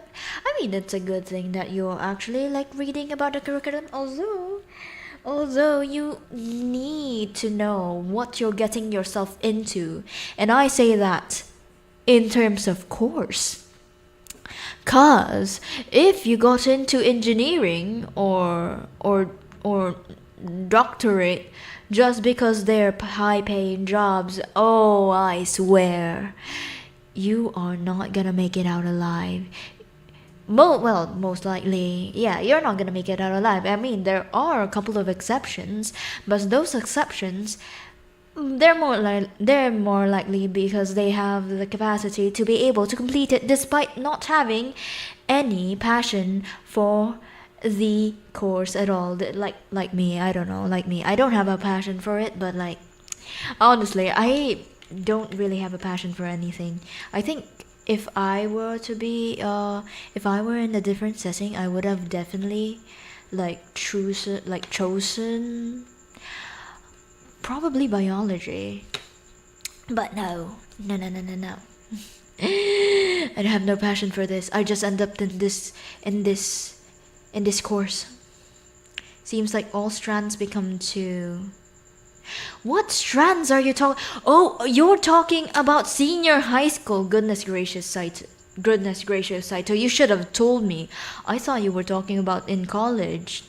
I mean, it's a good thing that you're actually like reading about the curriculum. Although you need to know what you're getting yourself into, and I say that in terms of course. Cause if you got into engineering or doctorate just because they're high paying jobs, oh, I swear you are not gonna make it out alive. Most likely, yeah, you're not gonna make it out alive. I mean, there are a couple of exceptions, but those exceptions, they're more likely because they have the capacity to be able to complete it despite not having any passion for the course at all. Like me, I don't know, like me, I don't have a passion for it, but like honestly, I don't really have a passion for anything. I think if I were in a different setting, I would have definitely chosen probably biology. But no. I have no passion for this. I just end up in this course. Seems like all strands become two. What strands are you talking? Oh, you're talking about senior high school. Goodness gracious, Saito. You should have told me. I thought you were talking about in college.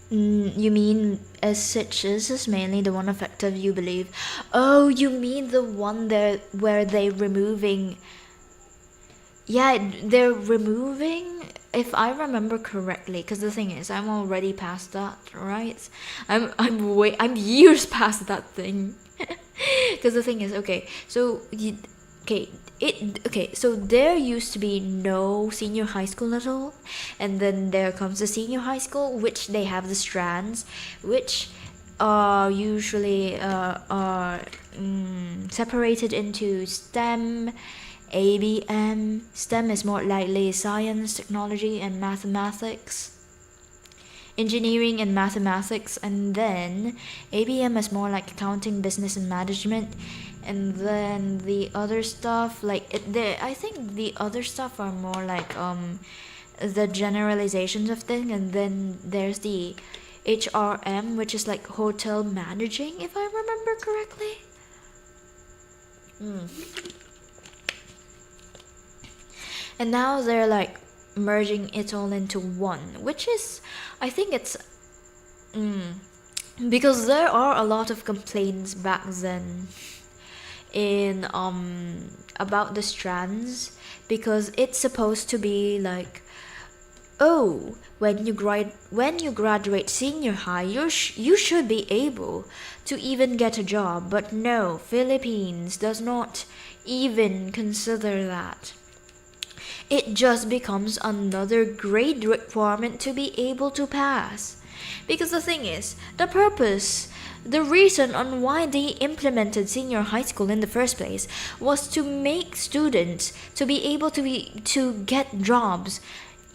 You mean SHs is mainly the one effective, you believe? Oh, you mean the one there where they're removing... Yeah, they're removing, if I remember correctly, because the thing is, I'm already past that, right? I'm years past that thing. Because the thing is, so there used to be no senior high school at all, and then there comes the senior high school, which they have the strands, which are usually separated into STEM, ABM. STEM is more likely science, technology, and mathematics. Engineering and mathematics, and then ABM is more like accounting, business, and management. And then the other stuff, I think the other stuff are more like the generalizations of things. And then there's the HRM, which is like hotel managing, if I remember correctly. And now they're like merging it all into one, which is, I think it's because there are a lot of complaints back then in about the strands, because it's supposed to be like, oh, when you graduate senior high, you should be able to even get a job. But no, Philippines does not even consider that. It just becomes another grade requirement to be able to pass. Because the thing is, the reason on why they implemented senior high school in the first place was to make students to be able to get jobs,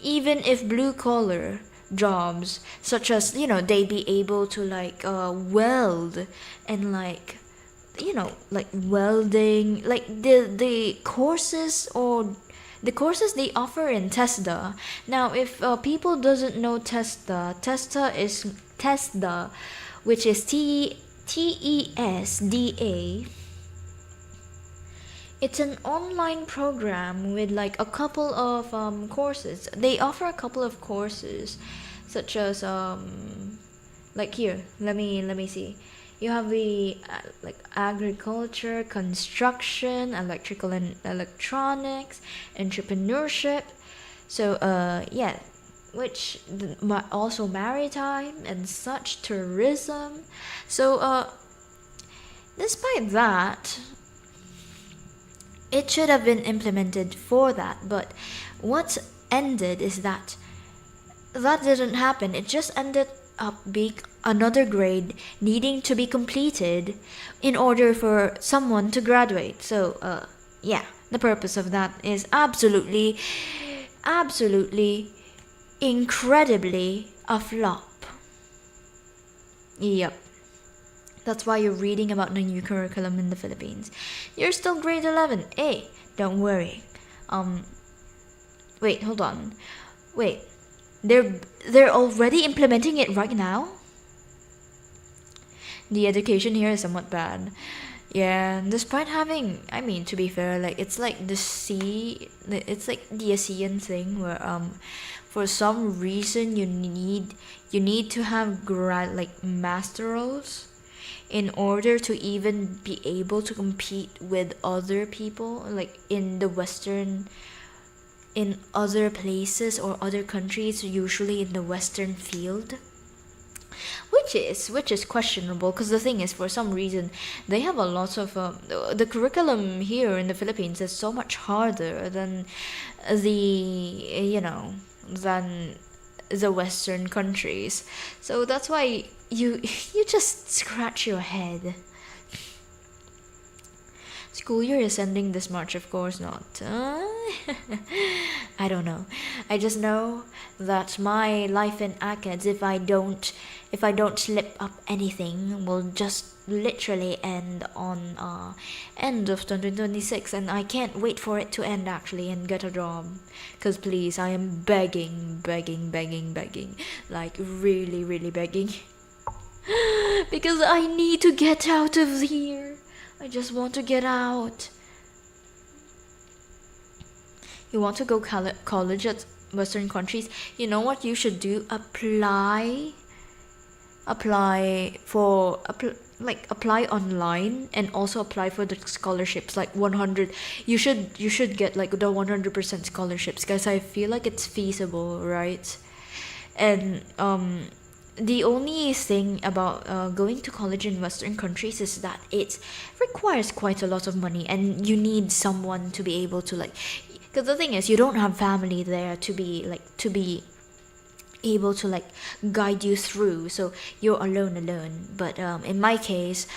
even if blue collar jobs, such as, they'd be able to weld and welding, the courses they offer in TESDA. Now, if people doesn't know TESDA is TESDA, which is TESDA. It's an online program with a couple of courses. They offer a couple of courses, such as here. Let me see. You have the agriculture, construction, electrical and electronics, entrepreneurship. So which also maritime and such, tourism. So despite that, it should have been implemented for that. But what's ended is that didn't happen. It just ended up being another grade needing to be completed in order for someone to graduate. So yeah, the purpose of that is absolutely incredibly a flop. Yep. That's why you're reading about the new curriculum in the Philippines. You're still grade 11. Hey, don't worry. Wait, hold on. Wait. They're already implementing it right now? The education here is somewhat bad. Yeah, despite having, I mean, to be fair, like it's like it's like the ASEAN thing where for some reason you need to have like masterals in order to even be able to compete with other people like in the Western, in other places or other countries, usually in the Western field, which is questionable, because the thing is, for some reason they have a lot of the curriculum here in the Philippines is so much harder than the than the Western countries. So that's why you just scratch your head. School year is ending this March, of course not. I don't know. I just know that my life in ACADS, if I don't slip up anything, will just literally end on end of 2026, and I can't wait for it to end actually and get a job. Cause please, I am begging, like really, really begging, because I need to get out of here. I just want to get out. You want to go college at Western countries? You know what you should do? Apply online, and also apply for the scholarships, like 100. You should get like the 100% scholarships, because I feel like it's feasible, right? And the only thing about going to college in Western countries is that it requires quite a lot of money, and you need someone to be able to like, because the thing is, you don't have family there to be able to like guide you through, so you're alone. But in my case,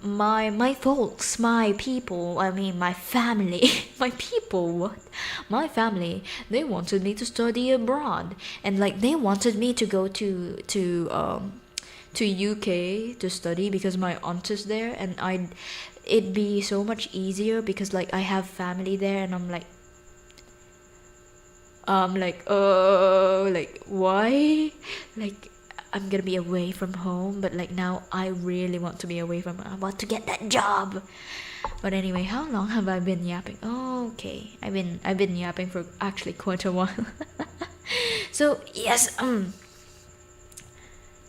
my folks, my people, I mean my family, my family, they wanted me to study abroad, and like they wanted me to go to UK to study, because my aunt is there, and it'd be so much easier because like I have family there, and I'm like why, like I'm gonna be away from home, but like now I really want to be away from, I want to get that job. But anyway, how long have I been yapping? Oh, okay, I've been yapping for actually quite a while. So yes,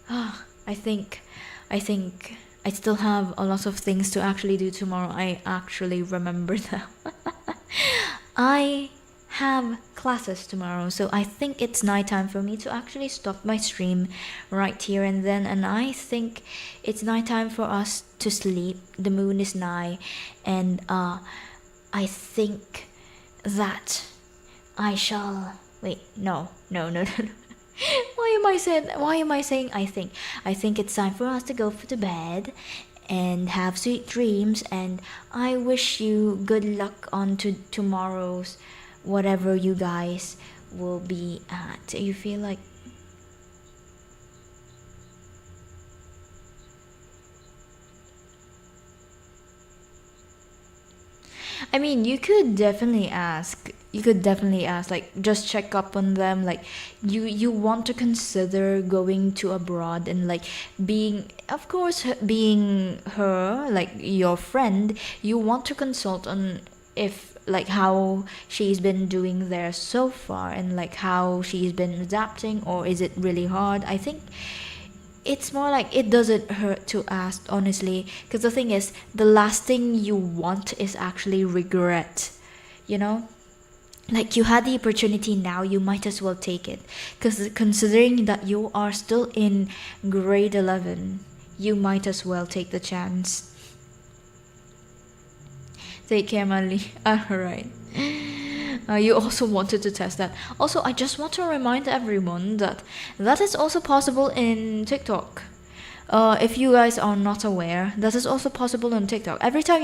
I think I still have a lot of things to actually do tomorrow. I actually remember now. I have classes tomorrow, so I think it's nighttime for me to actually stop my stream right here and then, and I think it's nighttime for us to sleep. The moon is nigh, and I think that I shall wait. No. Why am I saying I think? I think it's time for us to go to bed and have sweet dreams, and I wish you good luck on to tomorrow's whatever you guys will be at. You feel like I mean, you could definitely ask, like just check up on them, like you want to consider going to abroad, and like being, of course, being her, like your friend, you want to consult on if like how she's been doing there so far, and like how she's been adapting, or is it really hard. I think it's more like it doesn't hurt to ask, honestly, because the thing is, the last thing you want is actually regret, you know. Like you had the opportunity, now you might as well take it, because considering that you are still in grade 11, you might as well take the chance. Take care, Manly. Alright. You also wanted to test that. Also, I just want to remind everyone that that is also possible in TikTok. If you guys are not aware, that is also possible on TikTok. Every time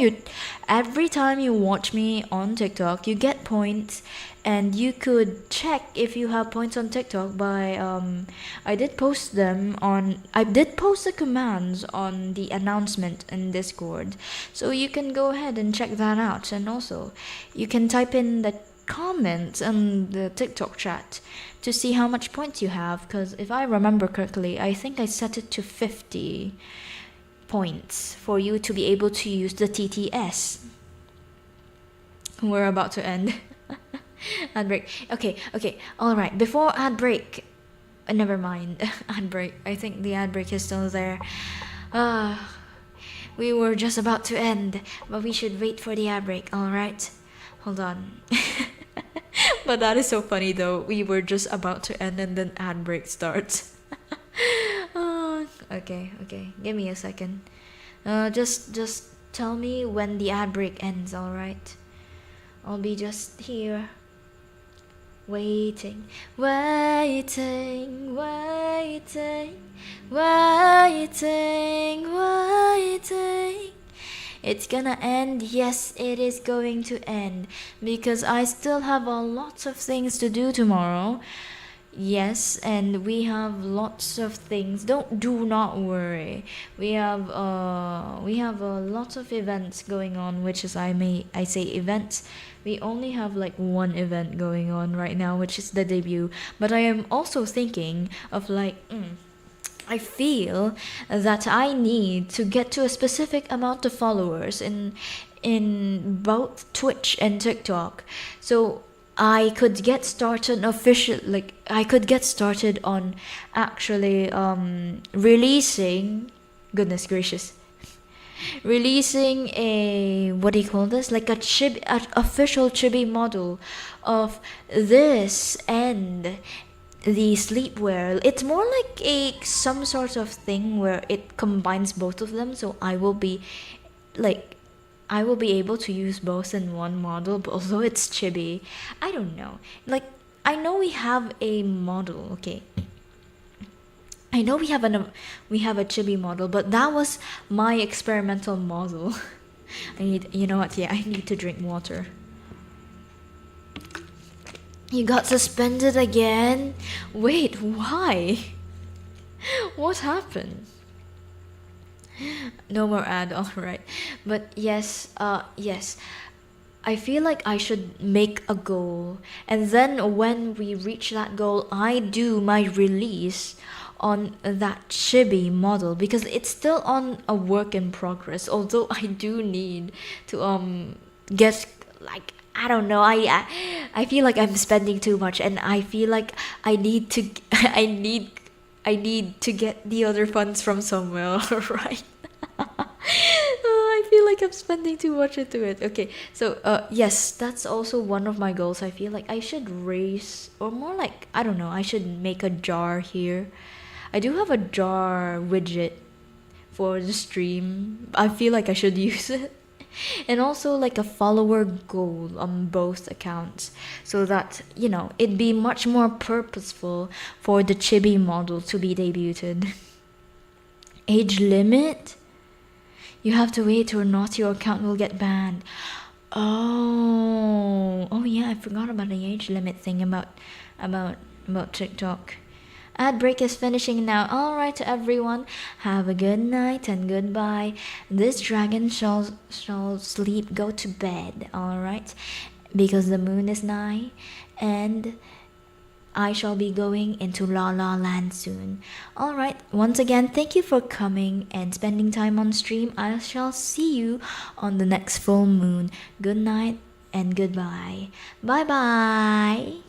you watch me on TikTok, you get points, and you could check if you have points on TikTok by I did post the commands on the announcement in Discord, so you can go ahead and check that out. And also, you can type in the comments on the TikTok chat to see how much points you have, because if I remember correctly, I think I set it to 50 points for you to be able to use the TTS. We're about to end. Ad break. Okay, alright, before ad break, never mind. Ad break, I think the ad break is still there. We were just about to end, but we should wait for the ad break. Alright, hold on. But that is so funny though. We were just about to end and then ad break starts. Okay. Give me a second. Just tell me when the ad break ends, alright? I'll be just here. Waiting. It's gonna end. Yes, it is going to end, because I still have a lot of things to do tomorrow. Yes, and we have lots of things. Do not worry. We have a lot of events going on, which is I say events. We only have like one event going on right now, which is the debut. But I am also thinking of like I feel that I need to get to a specific amount of followers in both Twitch and TikTok, so I could get started on actually releasing, goodness gracious, releasing a, what do you call this, like an official chibi model of this and the sleepwear. It's more like some sort of thing where it combines both of them, so I will be able to use both in one model. But although it's chibi, I don't know, like I know we have a model, okay, I know we have a chibi model, but that was my experimental model. You know what, yeah, I need to drink water. You got suspended again? Wait, why? What happened? No more ad, alright. But yes, I feel like I should make a goal, and then when we reach that goal, I do my release on that chibi model, because it's still on a work in progress. Although I do need to get, like, I don't know, I feel like I'm spending too much, and I feel like I need to I need to get the other funds from somewhere, right? I feel like I'm spending too much into it. Okay, so yes, that's also one of my goals. I feel like I should raise, or more like, I don't know, I should make a jar here. I do have a jar widget for the stream. I feel like I should use it. And also like a follower goal on both accounts, so that, you know, it'd be much more purposeful for the chibi model to be debuted. Age limit? You have to wait or not your account will get banned. Oh yeah, I forgot about the age limit thing about TikTok. Ad break is finishing now. Alright, everyone, have a good night and goodbye. This dragon shall sleep, go to bed, alright? Because the moon is nigh, and I shall be going into La La Land soon. Alright, once again, thank you for coming and spending time on stream. I shall see you on the next full moon. Good night and goodbye. Bye bye.